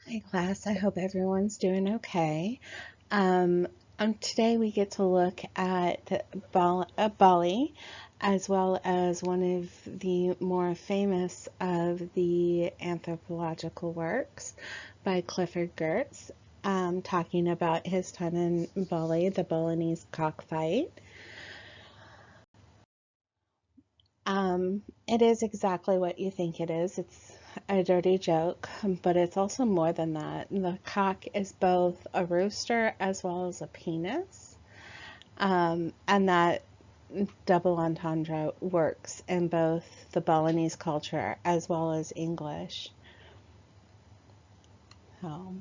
Hi class, I hope everyone's doing okay. Today we get to look at Bali, as well as one of the more famous of the anthropological works by Clifford Geertz, talking about his time in Bali, the Balinese Cock Fight. It is exactly what you think it is. It's a dirty joke, but it's also more than that. The cock is both a rooster as well as a penis, and that double entendre works in both the Balinese culture as well as English. So,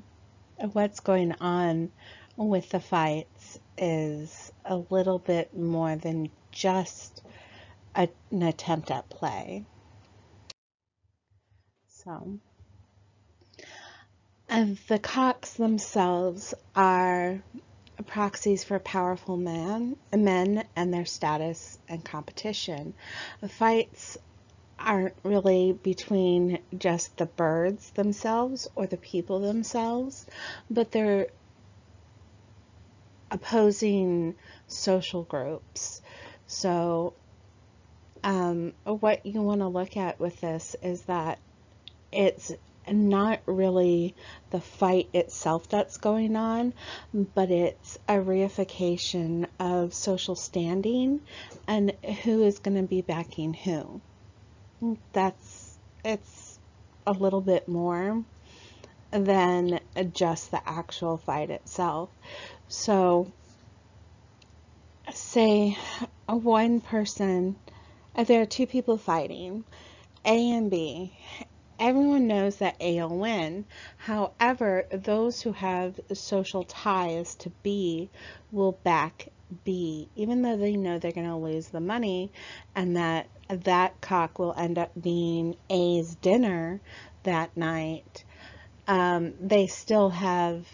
what's going on with the fights is a little bit more than just an attempt at play. So, and the cocks themselves are proxies for powerful men and their status and competition. The fights aren't really between just the birds themselves or the people themselves, but they're opposing social groups. So, what you want to look at with this is that it's not really the fight itself that's going on, but it's a reification of social standing and who is going to be backing who. It's a little bit more than just the actual fight itself. So, say one person, there are two people fighting, A and B. Everyone knows that A will win. However, those who have social ties to B will back B, even though they know they're going to lose the money and that cock will end up being A's dinner that night. They still have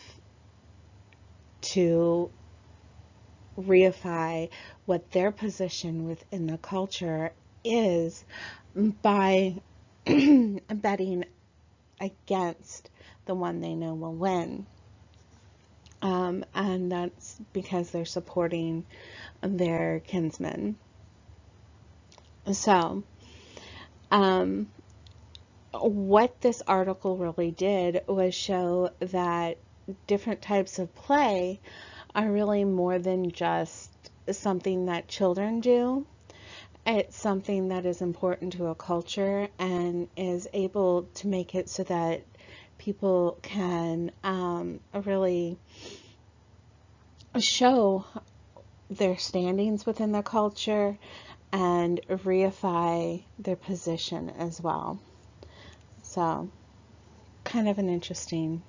to reify what their position within the culture is by betting against the one they know will win. And that's because they're supporting their kinsmen. So, what this article really did was show that different types of play are really more than just something that children do. It's something that is important to a culture and is able to make it so that people can really show their standings within the culture and reify their position as well. So, kind of an interesting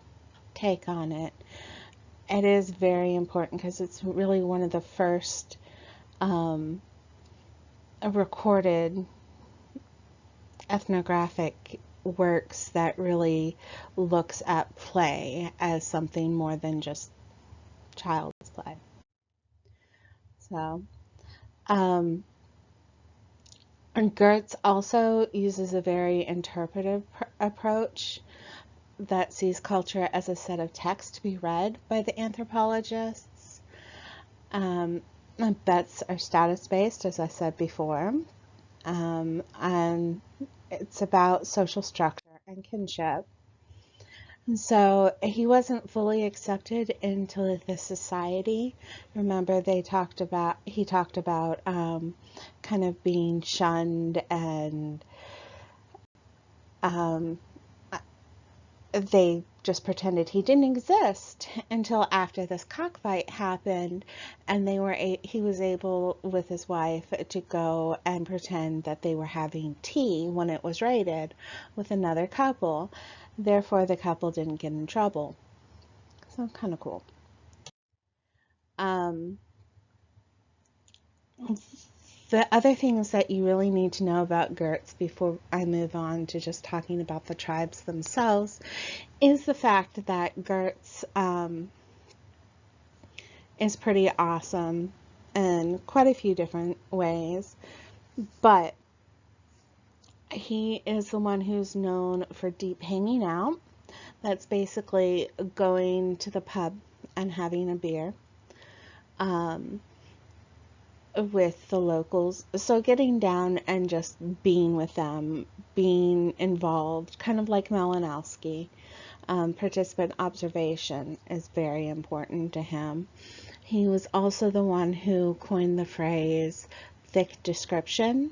take on it. It is very important because it's really one of the first recorded ethnographic works that really looks at play as something more than just child's play. So, and Gertz also uses a very interpretive approach that sees culture as a set of text to be read by the anthropologists. Bets are status-based, as I said before, and it's about social structure and kinship. And so he wasn't fully accepted into the society. Remember, he talked about kind of being shunned, and they just pretended he didn't exist until after this cockfight happened, and he was able with his wife to go and pretend that they were having tea when it was raided with another couple. Therefore, the couple didn't get in trouble. So kind of cool. Um, the other things that you really need to know about Gertz before I move on to just talking about the tribes themselves is the fact that Gertz is pretty awesome in quite a few different ways, but he is the one who's known for deep hanging out. That's basically going to the pub and having a beer um, with the locals. So getting down and just being with them, being involved, kind of like Malinowski. Participant observation is very important to him. He was also the one who coined the phrase thick description.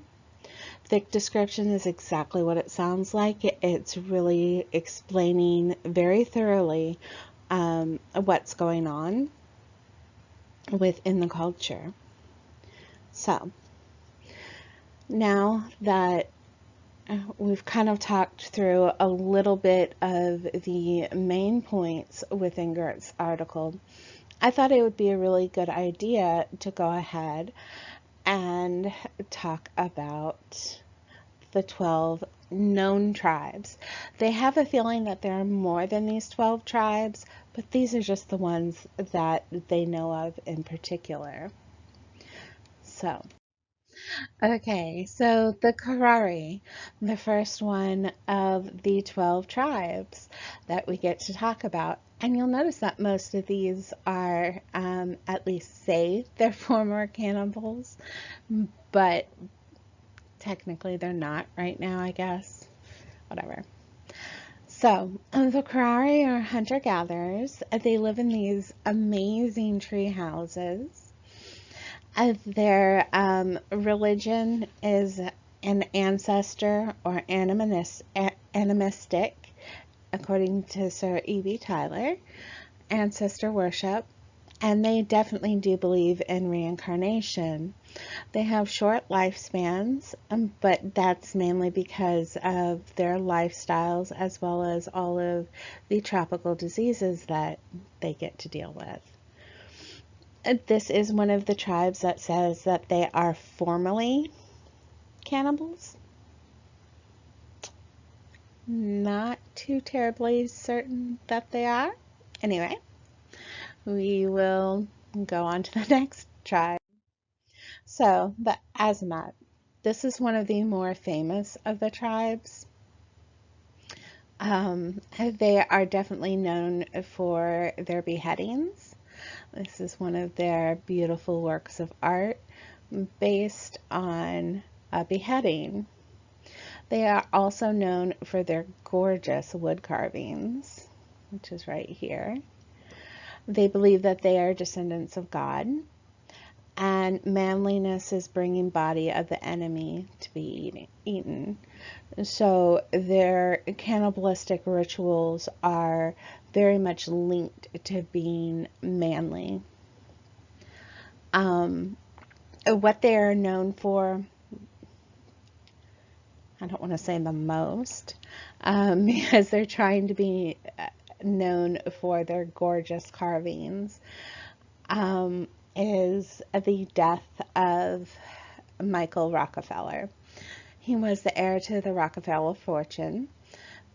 Thick description is exactly what it sounds like. It's really explaining very thoroughly what's going on within the culture. So, now that we've kind of talked through a little bit of the main points within Gert's article, I thought it would be a really good idea to go ahead and talk about the 12 known tribes. They have a feeling that there are more than these 12 tribes, but these are just the ones that they know of in particular. Okay, so the Karari, the first one of the 12 tribes that we get to talk about. And you'll notice that most of these are, at least say they're former cannibals, but technically they're not right now, I guess. Whatever. So, the Karari are hunter-gatherers. They live in these amazing tree houses. Their religion is an ancestor or animistic, according to Sir E.B. Tyler, ancestor worship, and they definitely do believe in reincarnation. They have short lifespans, but that's mainly because of their lifestyles as well as all of the tropical diseases that they get to deal with. This is one of the tribes that says that they are formerly cannibals. Not too terribly certain that they are. Anyway, we will go on to the next tribe. So, the Azamat. This is one of the more famous of the tribes. They are definitely known for their beheadings. This is one of their beautiful works of art based on a beheading. They are also known for their gorgeous wood carvings, which is right here. They believe that they are descendants of God, and manliness is bringing body of the enemy to be eaten. So their cannibalistic rituals are very much linked to being manly. What they are known for, I don't want to say the most, because they're trying to be known for their gorgeous carvings, is the death of Michael Rockefeller. He was the heir to the Rockefeller fortune,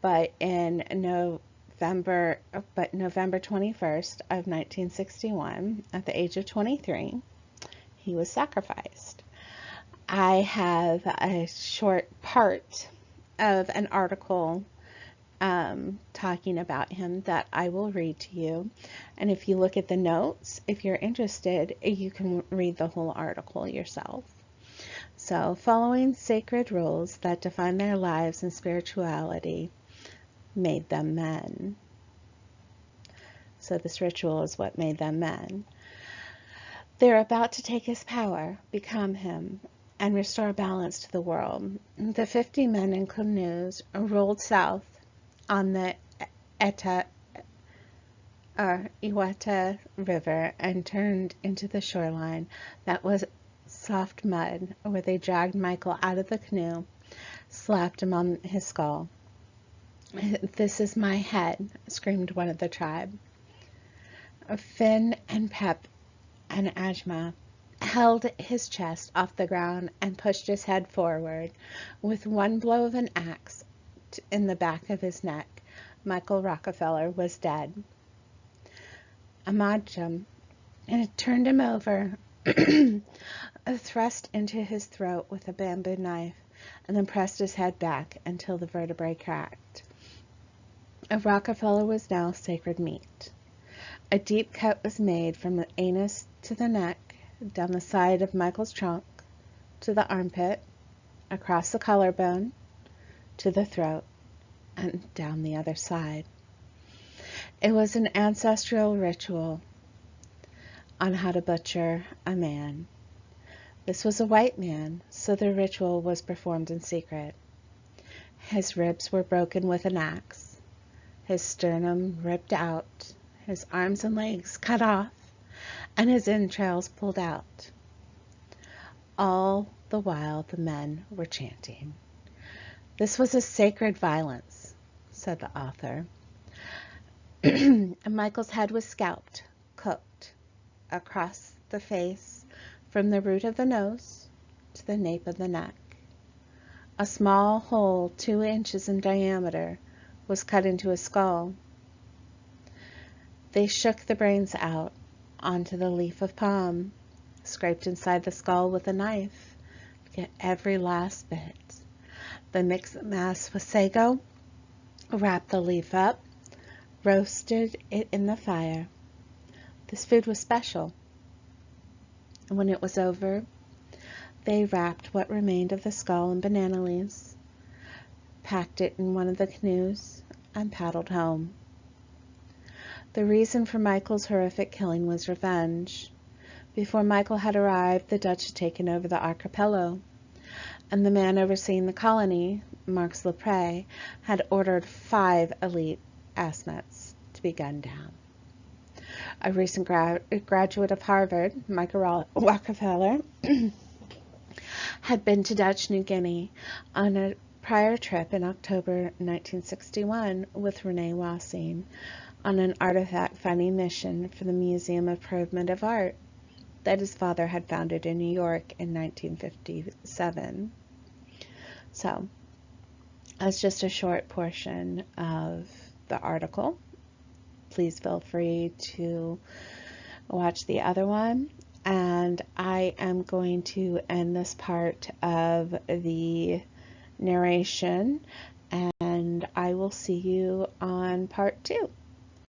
but November 21st of 1961, at the age of 23, he was sacrificed. I have a short part of an article talking about him that I will read to you. And if you look at the notes, if you're interested, you can read the whole article yourself. So, following sacred rules that define their lives and spirituality made them men. So this ritual is what made them men. They're about to take his power, become him, and restore balance to the world. The 50 men in canoes rolled south on the Iwata River and turned into the shoreline that was soft mud, where they dragged Michael out of the canoe, slapped him on his skull. "This is my head," screamed one of the tribe. Finn and Pep and Ajma held his chest off the ground and pushed his head forward. With one blow of an axe in the back of his neck, Michael Rockefeller was dead. Amajam turned him over, thrust into his throat with a bamboo knife, and then pressed his head back until the vertebrae cracked. A Rockefeller was now sacred meat. A deep cut was made from the anus to the neck, down the side of Michael's trunk, to the armpit, across the collarbone, to the throat, and down the other side. It was an ancestral ritual on how to butcher a man. This was a white man, so the ritual was performed in secret. His ribs were broken with an axe, his sternum ripped out, his arms and legs cut off, and his entrails pulled out. All the while the men were chanting. This was a sacred violence, said the author. Michael's head was scalped, cooked, across the face from the root of the nose to the nape of the neck. A small hole 2 inches in diameter was cut into his skull. They shook the brains out onto the leaf of palm, scraped inside the skull with a knife to get every last bit. Then mixed the mass with sago, wrapped the leaf up, roasted it in the fire. This food was special. And when it was over, they wrapped what remained of the skull in banana leaves, packed it in one of the canoes, and paddled home. The reason for Michael's horrific killing was revenge. Before Michael had arrived, the Dutch had taken over the archipelago, and the man overseeing the colony, Marx Lepre, had ordered 5 elite assnets to be gunned down. A recent graduate of Harvard, Michael Rockefeller, had been to Dutch New Guinea on a prior trip in October 1961 with Rene Wassing on an artifact finding mission for the Museum of Primitive Art that his father had founded in New York in 1957. So, that's just a short portion of the article. Please feel free to watch the other one. And I am going to end this part of the narration, and I will see you on part 2.